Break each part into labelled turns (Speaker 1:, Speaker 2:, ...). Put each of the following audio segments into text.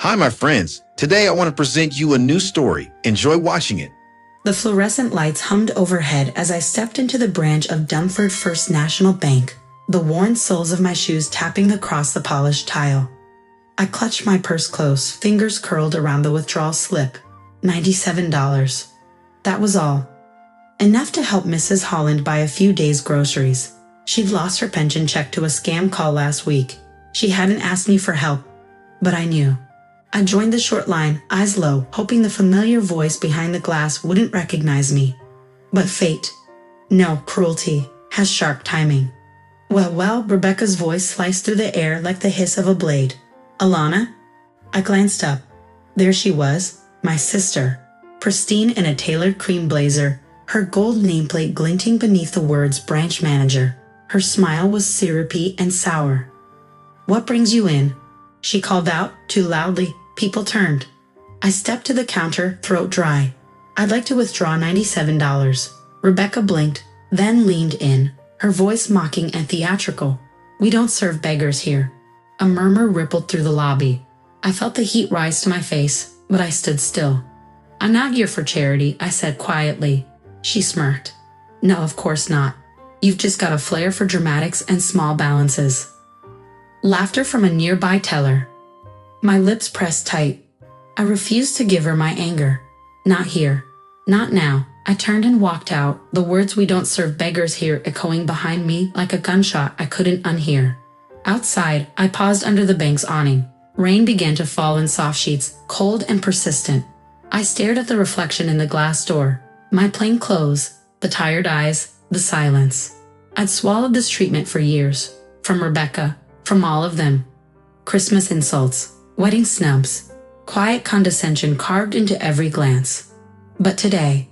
Speaker 1: Hi, my friends. Today I want to present you a new story. Enjoy watching it.
Speaker 2: The fluorescent lights hummed overhead as I stepped into the branch of Dumford First National Bank, the worn soles of my shoes tapping across the polished tile. I clutched my purse close, fingers curled around the withdrawal slip. $97. That was all. Enough to help Mrs. Holland buy a few days' groceries. She'd lost her pension check to a scam call last week. She hadn't asked me for help, but I knew. I joined the short line, eyes low, hoping the familiar voice behind the glass wouldn't recognize me. But fate, no, cruelty, has sharp timing. Well, Rebecca's voice sliced through the air like the hiss of a blade. Alana? I glanced up. There she was, my sister, pristine in a tailored cream blazer, her gold nameplate glinting beneath the words branch manager. Her smile was syrupy and sour. What brings you in? She called out, too loudly. People turned. I stepped to the counter, throat dry. I'd like to withdraw $97. Rebecca blinked, then leaned in, her voice mocking and theatrical. We don't serve beggars here. A murmur rippled through the lobby. I felt the heat rise to my face, but I stood still. I'm not here for charity, I said quietly. She smirked. No, of course not. You've just got a flair for dramatics and small balances. Laughter from a nearby teller. My lips pressed tight. I refused to give her my anger. Not here. Not now. I turned and walked out, the words "we don't serve beggars here" echoing behind me like a gunshot I couldn't unhear. Outside, I paused under the bank's awning. Rain began to fall in soft sheets, cold and persistent. I stared at the reflection in the glass door. My plain clothes, the tired eyes, the silence. I'd swallowed this treatment for years. From Rebecca. From all of them. Christmas insults. Wedding snubs. Quiet condescension carved into every glance. But today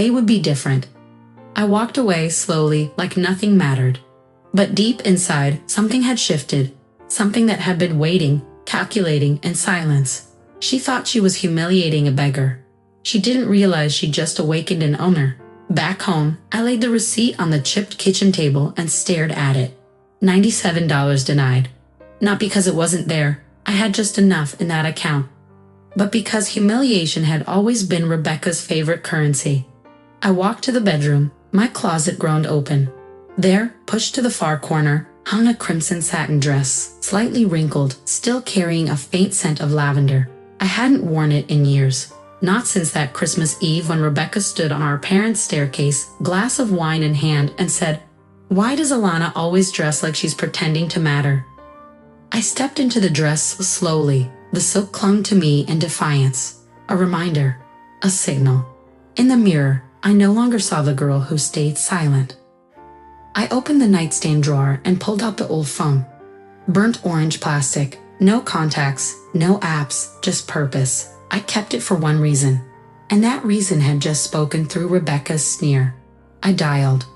Speaker 2: would be different. I walked away slowly, like nothing mattered. But deep inside, something had shifted. Something that had been waiting, calculating, in silence. She thought she was humiliating a beggar. She didn't realize she'd just awakened an owner. Back home, I laid the receipt on the chipped kitchen table and stared at it. $97 denied. Not because it wasn't there. I had just enough in that account. But because humiliation had always been Rebecca's favorite currency. I walked to the bedroom, my closet groaned open. There, pushed to the far corner, hung a crimson satin dress, slightly wrinkled, still carrying a faint scent of lavender. I hadn't worn it in years. Not since that Christmas Eve when Rebecca stood on our parents' staircase, glass of wine in hand, and said, "Why does Alana always dress like she's pretending to matter?" I stepped into the dress slowly. The silk clung to me in defiance. A reminder. A signal. In the mirror, I no longer saw the girl who stayed silent. I opened the nightstand drawer and pulled out the old phone. Burnt orange plastic. No contacts, no apps, just purpose. I kept it for one reason. And that reason had just spoken through Rebecca's sneer. I dialed.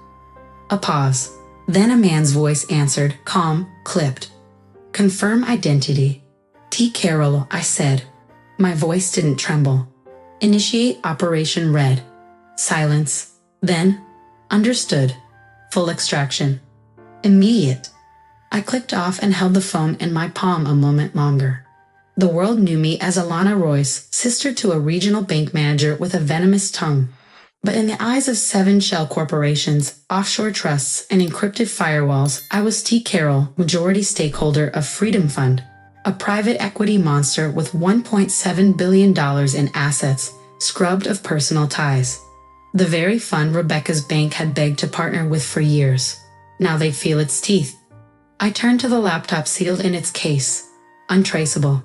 Speaker 2: A pause. Then a man's voice answered, calm, clipped. Confirm identity. T. Carroll, I said. My voice didn't tremble. Initiate Operation Red. Silence. Then, understood. Full extraction. Immediate. I clicked off and held the phone in my palm a moment longer. The world knew me as Alana Royce, sister to a regional bank manager with a venomous tongue. But in the eyes of 7 shell corporations, offshore trusts, and encrypted firewalls, I was T. Carroll, majority stakeholder of Freedom Fund, a private equity monster with $1.7 billion in assets, scrubbed of personal ties. The very fund Rebecca's bank had begged to partner with for years. Now they feel its teeth. I turned to the laptop sealed in its case. Untraceable.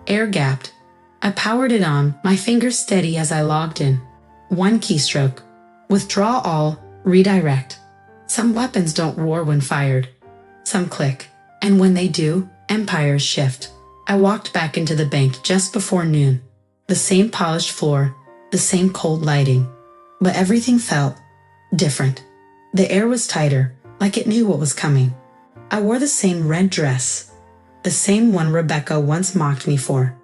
Speaker 2: Air-gapped. I powered it on, my fingers steady as I logged in. One keystroke. Withdraw all, redirect. Some weapons don't roar when fired. Some click. And when they do, empires shift. I walked back into the bank just before noon. The same polished floor, the same cold lighting. But everything felt different. The air was tighter, like it knew what was coming. I wore the same red dress. The same one Rebecca once mocked me for.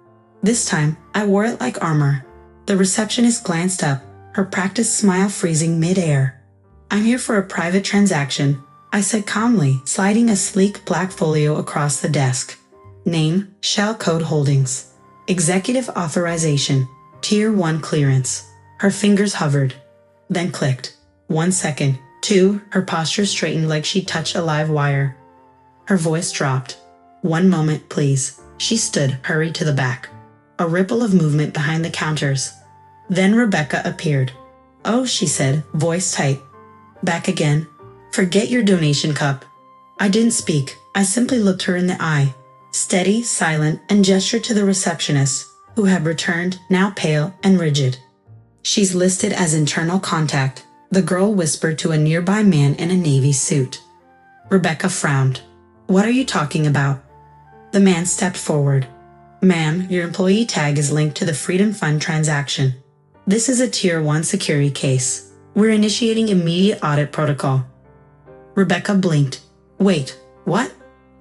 Speaker 2: This time, I wore it like armor. The receptionist glanced up, her practiced smile freezing mid-air. I'm here for a private transaction, I said calmly, sliding a sleek black folio across the desk. Name, Shell Code Holdings. Executive authorization. Tier 1 clearance. Her fingers hovered, then clicked. 1 second. 2, her posture straightened like she touched a live wire. Her voice dropped. 1 moment, please. She stood, hurried to the back. A ripple of movement behind the counters. Then Rebecca appeared. Oh, she said, voice tight. Back again. Forget your donation cup. I didn't speak. I simply looked her in the eye. Steady, silent, and gestured to the receptionist, who had returned, now pale and rigid. She's listed as internal contact, the girl whispered to a nearby man in a navy suit. Rebecca frowned. What are you talking about? The man stepped forward. Ma'am, your employee tag is linked to the Freedom Fund transaction. This is a Tier 1 security case. We're initiating immediate audit protocol. Rebecca blinked. Wait, what?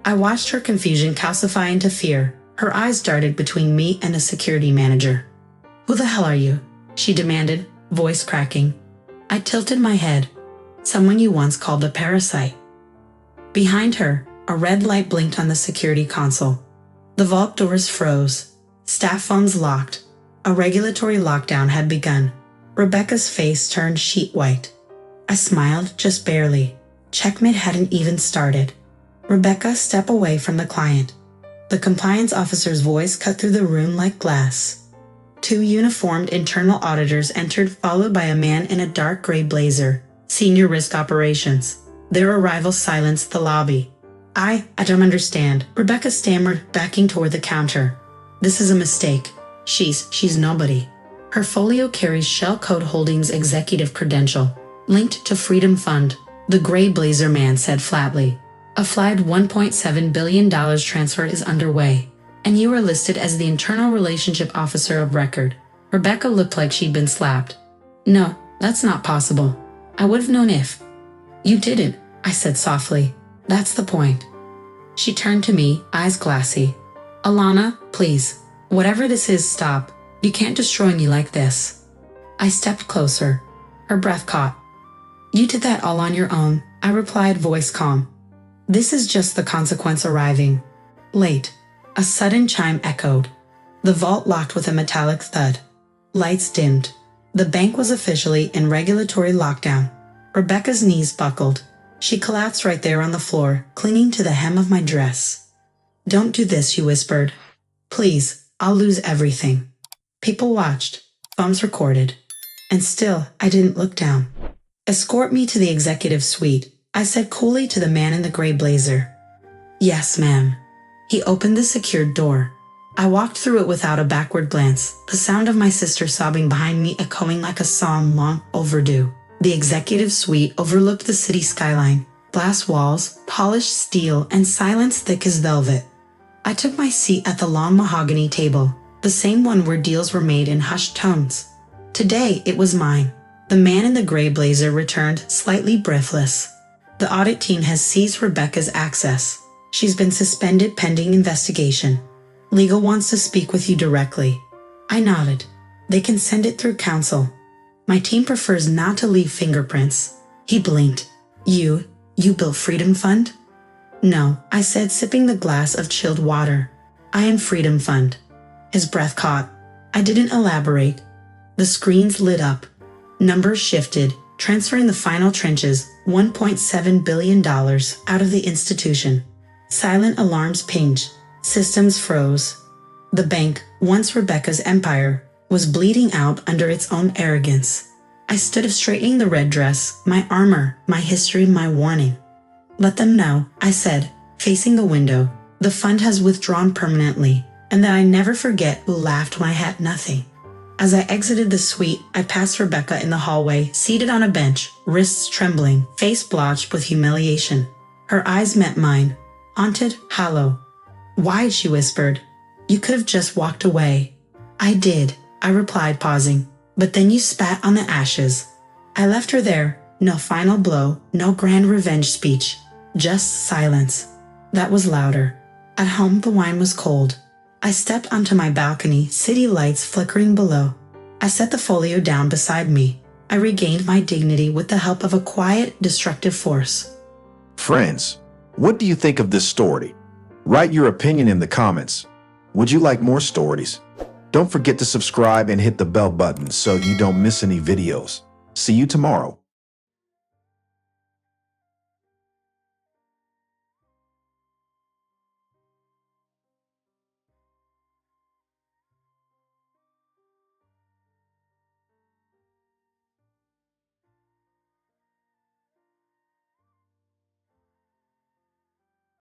Speaker 2: I watched her confusion calcify into fear. Her eyes darted between me and a security manager. Who the hell are you? She demanded, voice cracking. I tilted my head. Someone you once called a parasite. Behind her, a red light blinked on the security console. The vault doors froze. Staff phones locked. A regulatory lockdown had begun. Rebecca's face turned sheet white. I smiled, just barely. Checkmate hadn't even started. Rebecca, step away from the client. The compliance officer's voice cut through the room like glass. 2 uniformed internal auditors entered, followed by a man in a dark gray blazer, Senior Risk Operations. Their arrival silenced the lobby. I don't understand, Rebecca stammered, backing toward the counter. This is a mistake. She's nobody. Her folio carries Shell Code Holdings executive credential, linked to Freedom Fund, the gray blazer man said flatly. A flagged $1.7 billion transfer is underway, and you are listed as the Internal Relationship Officer of record. Rebecca looked like she'd been slapped. No, that's not possible. I would have known if. You didn't, I said softly. That's the point. She turned to me, eyes glassy. Alana, please. Whatever this is, stop. You can't destroy me like this. I stepped closer. Her breath caught. You did that all on your own, I replied, voice calm. This is just the consequence arriving. Late. A sudden chime echoed. The vault locked with a metallic thud. Lights dimmed. The bank was officially in regulatory lockdown. Rebecca's knees buckled. She collapsed right there on the floor, clinging to the hem of my dress. Don't do this, she whispered. Please, I'll lose everything. People watched. Phones recorded. And still, I didn't look down. Escort me to the executive suite, I said coolly to the man in the gray blazer. Yes, ma'am. He opened the secured door. I walked through it without a backward glance, the sound of my sister sobbing behind me echoing like a song long overdue. The executive suite overlooked the city skyline, glass walls, polished steel, and silence thick as velvet. I took my seat at the long mahogany table, the same one where deals were made in hushed tones. Today, it was mine. The man in the gray blazer returned, slightly breathless. The audit team has seized Rebecca's access. She's been suspended pending investigation. Legal wants to speak with you directly. I nodded. They can send it through counsel. My team prefers not to leave fingerprints. He blinked. You built Freedom Fund? No, I said, sipping the glass of chilled water. I am Freedom Fund. His breath caught. I didn't elaborate. The screens lit up. Numbers shifted, transferring the final trenches, $1.7 billion, out of the institution. Silent alarms pinged. Systems froze. The bank, once Rebecca's empire, was bleeding out under its own arrogance. I stood up, straightening the red dress, my armor, my history, my warning. Let them know, I said, facing the window. The fund has withdrawn permanently, and that I never forget who laughed when I had nothing. As I exited the suite, I passed Rebecca in the hallway, seated on a bench, wrists trembling, face blotched with humiliation. Her eyes met mine, haunted, hollow. Why, she whispered. You could have just walked away. I did, I replied, pausing. But then you spat on the ashes. I left her there, no final blow, no grand revenge speech, just silence. That was louder. At home, the wine was cold. I stepped onto my balcony, city lights flickering below. I set the folio down beside me. I regained my dignity with the help of a quiet, destructive force.
Speaker 1: Friends, what do you think of this story? Write your opinion in the comments. Would you like more stories? Don't forget to subscribe and hit the bell button so you don't miss any videos. See you tomorrow.